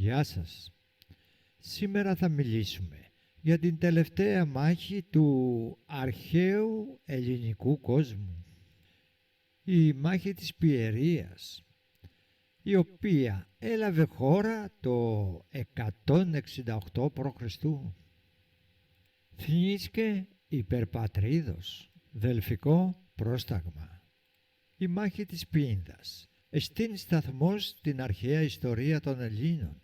Γεια σας. Σήμερα θα μιλήσουμε για την τελευταία μάχη του αρχαίου ελληνικού κόσμου. Η μάχη της Πιερίας, η οποία έλαβε χώρα το 168 π.Χ. Θνήσκε υπερπατρίδος, δελφικό πρόσταγμα. Η μάχη της Πίνδας εστίν σταθμός στην αρχαία ιστορία των Ελλήνων,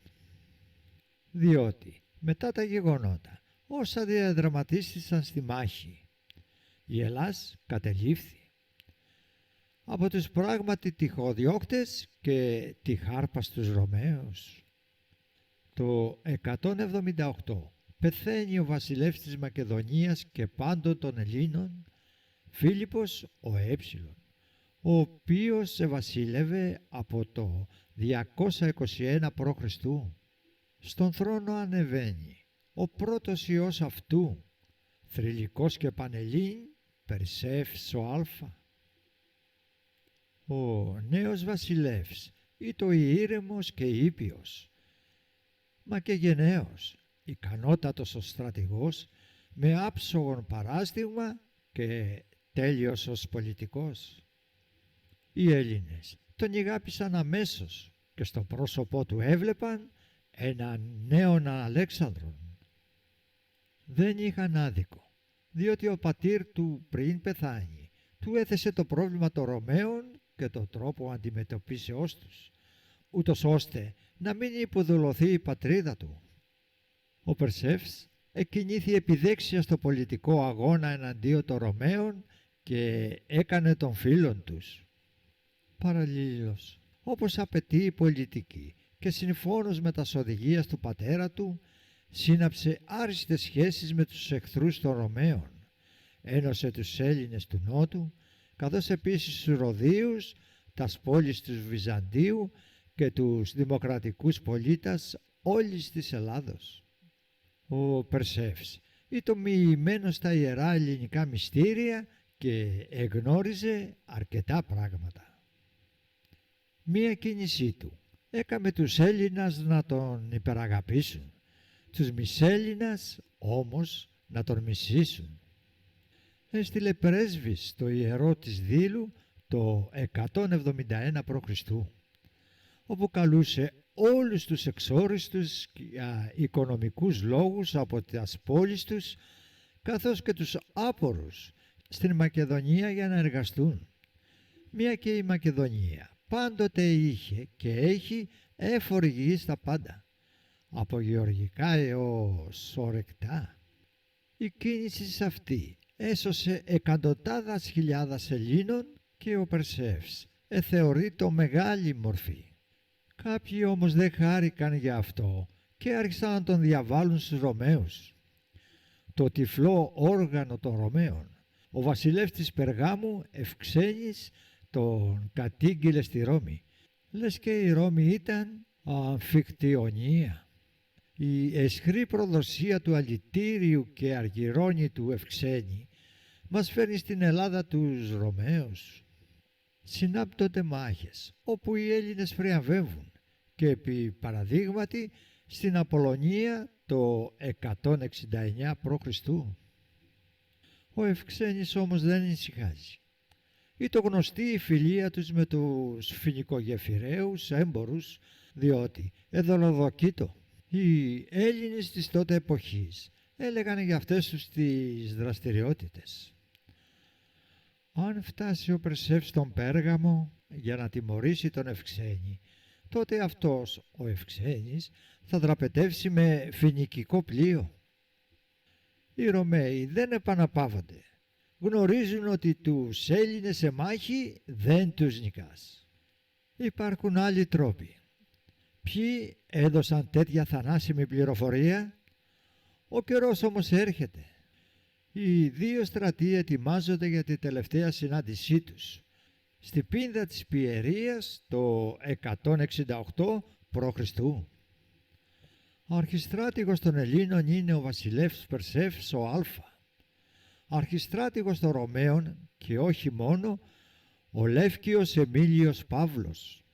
διότι μετά τα γεγονότα όσα διαδραματίστησαν στη μάχη, η Ελλάς κατελήφθη από τους πράγματι τυχοδιώκτες και τυχάρπαστους Ρωμαίους. Το 178 πεθαίνει ο βασιλεύς της Μακεδονίας και πάντων των Ελλήνων, Φίλιππος ο Έψιλον, ο οποίος ευασίλευε από το 221 π.Χ. Στον θρόνο ανεβαίνει ο πρώτος ιός αυτού, θρυλικός και πανελλήν, Περσεύς ο Α. Ο νέος βασιλεύς ήτο ήρεμος και ήπιος, μα και γενναίος, ικανότατος ο στρατηγός, με άψογον παράστηγμα και τέλειος ως πολιτικός. Οι Έλληνες τον ηγάπησαν αμέσως και στο πρόσωπό του έβλεπαν έναν νέον Αλέξανδρον. Δεν είχαν άδικο, διότι ο πατήρ του πριν πεθάνει του έθεσε το πρόβλημα των Ρωμαίων και τον τρόπο αντιμετωπίσεώς τους, ούτως ώστε να μην υποδουλωθεί η πατρίδα του. Ο Περσεύς εκκινήθη επιδέξια στο πολιτικό αγώνα εναντίον των Ρωμαίων και έκανε των φίλων τους. Παραλλήλως, όπως απαιτεί η πολιτική και συμφώνως με τας οδηγίας του πατέρα του, σύναψε άριστες σχέσεις με τους εχθρούς των Ρωμαίων, ένωσε τους Έλληνες του Νότου, καθώς επίσης τους Ροδίους, τας πόλεις του Βυζαντίου και τους δημοκρατικούς πολίτας όλης της Ελλάδος. Ο Περσεύς ήταν μοιημένος στα ιερά ελληνικά μυστήρια και εγνώριζε αρκετά πράγματα. Μία κίνησή του έκαμε τους Έλληνας να τον υπεραγαπήσουν, τους μισέλληνας όμως να τον μισήσουν. Έστειλε πρέσβης στο ιερό της Δήλου το 171 π.Χ., όπου καλούσε όλους τους εξόριστους για οικονομικούς λόγους από τις πόλεις τους, καθώς και τους άπορους στην Μακεδονία για να εργαστούν. Μια και η Μακεδονία πάντοτε είχε και έχει έφορη γη στα πάντα, από γεωργικά έως ορεκτά. Η κίνηση αυτή έσωσε εκατοντάδας χιλιάδας Ελλήνων και ο Περσεύς θεωρεί το μεγάλη μορφή. Κάποιοι όμως δεν χάρηκαν για αυτό και άρχισαν να τον διαβάλουν στους Ρωμαίους. Το τυφλό όργανο των Ρωμαίων, ο βασιλεύς της Περγάμου Ευξένης, τον κατήγγειλε στη Ρώμη, λες και η Ρώμη ήταν αμφικτιονία. Η αισχρή προδοσία του αλητήριου και αργυρώνητου Ευξένη μας φέρνει στην Ελλάδα τους Ρωμαίους. Συνάπτονται μάχες όπου οι Έλληνες φριαβεύουν και επί παραδείγματι στην Απολωνία το 169 π.Χ. Ο Ευξένης όμως δεν ησυχάζει. Ήτο γνωστή η φιλία τους με τους φοινικογεφυραίους έμπορους, διότι εδωροδοκείτο. Οι Έλληνες της τότε εποχής έλεγαν για αυτές τους τις δραστηριότητες. Αν φτάσει ο Περσεύς στον Πέργαμο για να τιμωρήσει τον Ευξένη, τότε αυτός ο Ευξένης θα δραπετεύσει με φοινικικό πλοίο. Οι Ρωμαίοι δεν επαναπαύονται. Γνωρίζουν ότι τους Έλληνες σε μάχη δεν τους νικάς. Υπάρχουν άλλοι τρόποι. Ποιοι έδωσαν τέτοια θανάσιμη πληροφορία? Ο καιρός όμως έρχεται. Οι δύο στρατοί ετοιμάζονται για τη τελευταία συνάντησή τους στη Πίνδα της Πιερίας το 168 π.Χ. Αρχιστράτηγος των Ελλήνων είναι ο βασιλεύς Περσεύς ο Α. Αρχιστράτηγος των Ρωμαίων και όχι μόνο ο Λεύκιος Εμίλιος Παύλος.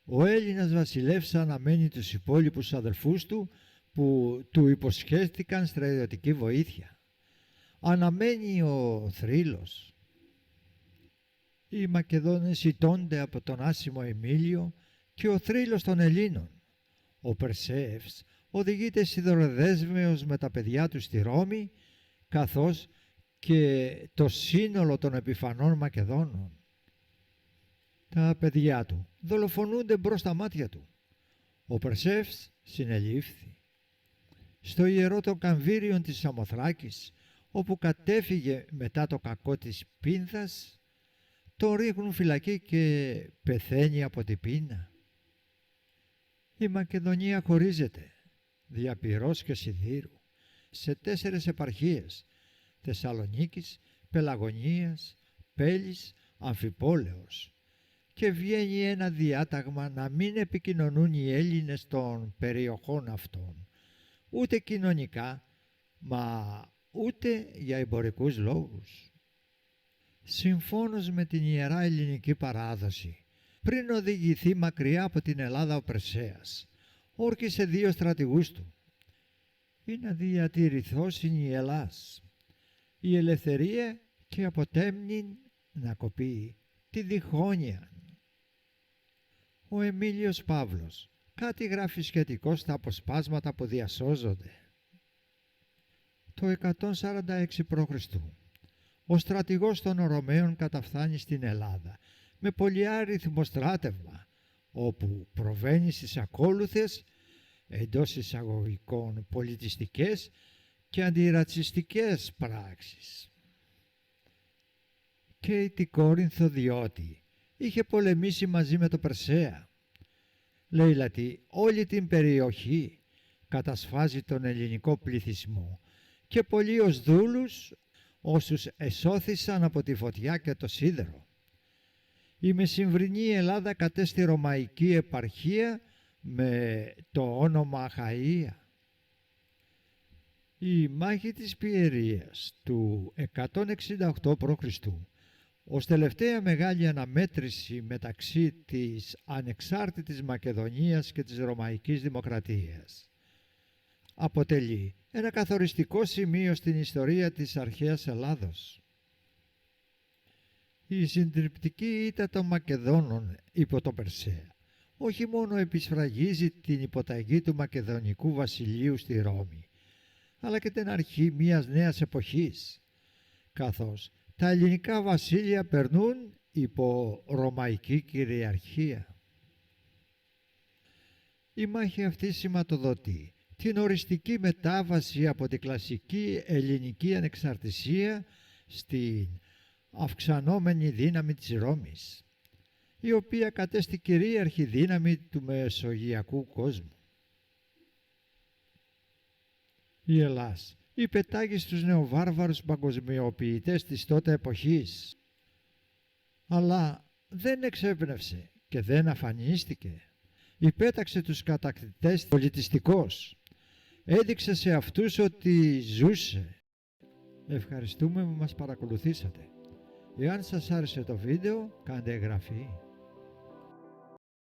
Ο Έλληνας βασιλεύς αναμένει τους υπόλοιπους αδελφούς του που του υποσχέθηκαν στρατιωτική βοήθεια. Αναμένει ο θρύλος. Οι Μακεδόνες ηττώνται από τον άσημο Εμίλιο και ο θρύλος των Ελλήνων. Ο Περσέευς οδηγείται σιδηροδέσμιος με τα παιδιά του στη Ρώμη, καθώς και το σύνολο των επιφανών Μακεδόνων. Τα παιδιά του δολοφονούνται μπρος στα μάτια του. Ο Περσέευς συνελήφθη. Στο ιερό των Καμβύριων της Σαμοθράκης, όπου κατέφυγε μετά το κακό της πίνθας, τον ρίχνουν φυλακή και πεθαίνει από την πείνα. Η Μακεδονία χωρίζεται δια Πυρός και Σιδήρου σε 4 επαρχίες: Θεσσαλονίκης, Πελαγωνίας, Πέλης, Αμφιπόλεως, και βγαίνει ένα διάταγμα να μην επικοινωνούν οι Έλληνες των περιοχών αυτών, ούτε κοινωνικά, μα ούτε για εμπορικούς λόγους. Συμφώνως με την Ιερά Ελληνική παράδοση, πριν οδηγηθεί μακριά από την Ελλάδα ο Περσέας, όρκησε 2 στρατηγούς του: ή να διατηρηθώσιν η Ελλάς, η ελευθερία, και αποτέμνην να κοπεί τη διχόνοια. Ο Εμίλιος Παύλος κάτι γράφει σχετικό στα αποσπάσματα που διασώζονται. Το 146 π.Χ. ο στρατηγός των Ρωμαίων καταφθάνει στην Ελλάδα με πολυάριθμο στράτευμα, όπου προβαίνει στις ακόλουθες, εντός εισαγωγικών, πολιτιστικές και αντιρατσιστικές πράξεις. Και η Κόρινθο, διότι είχε πολεμήσει μαζί με το Περσέα, λέιλατη όλη την περιοχή, κατασφάζει τον ελληνικό πληθυσμό και πολλοί ως δούλους, όσους εσώθησαν από τη φωτιά και το σίδερο. Η μεσημβρινή Ελλάδα κατέστη ρωμαϊκή επαρχία με το όνομα Αχαΐα. Η μάχη της Πιερίας του 168 π.Χ. ως τελευταία μεγάλη αναμέτρηση μεταξύ της ανεξάρτητης Μακεδονίας και της Ρωμαϊκής Δημοκρατίας αποτελεί ένα καθοριστικό σημείο στην ιστορία της αρχαίας Ελλάδος. Η συντριπτική ήττα των Μακεδόνων υπό τον Περσέα όχι μόνο επισφραγίζει την υποταγή του Μακεδονικού βασιλείου στη Ρώμη, αλλά και την αρχή μιας νέας εποχής, καθώς τα ελληνικά βασίλεια περνούν υπό ρωμαϊκή κυριαρχία. Η μάχη αυτή σηματοδοτεί την οριστική μετάβαση από την κλασική ελληνική ανεξαρτησία στην αυξανόμενη δύναμη της Ρώμης, η οποία κατέστη κυρίαρχη δύναμη του μεσογειακού κόσμου. Η Ελλάς υπετάγει στους νεοβάρβαρους παγκοσμιοποιητές της τότε εποχής, αλλά δεν εξέπνευσε και δεν αφανίστηκε. Υπέταξε τους κατακτητές πολιτιστικώς, έδειξε σε αυτούς ότι ζούσε. Ευχαριστούμε που μας παρακολουθήσατε. Εάν σας άρεσε το βίντεο, κάντε εγγραφή.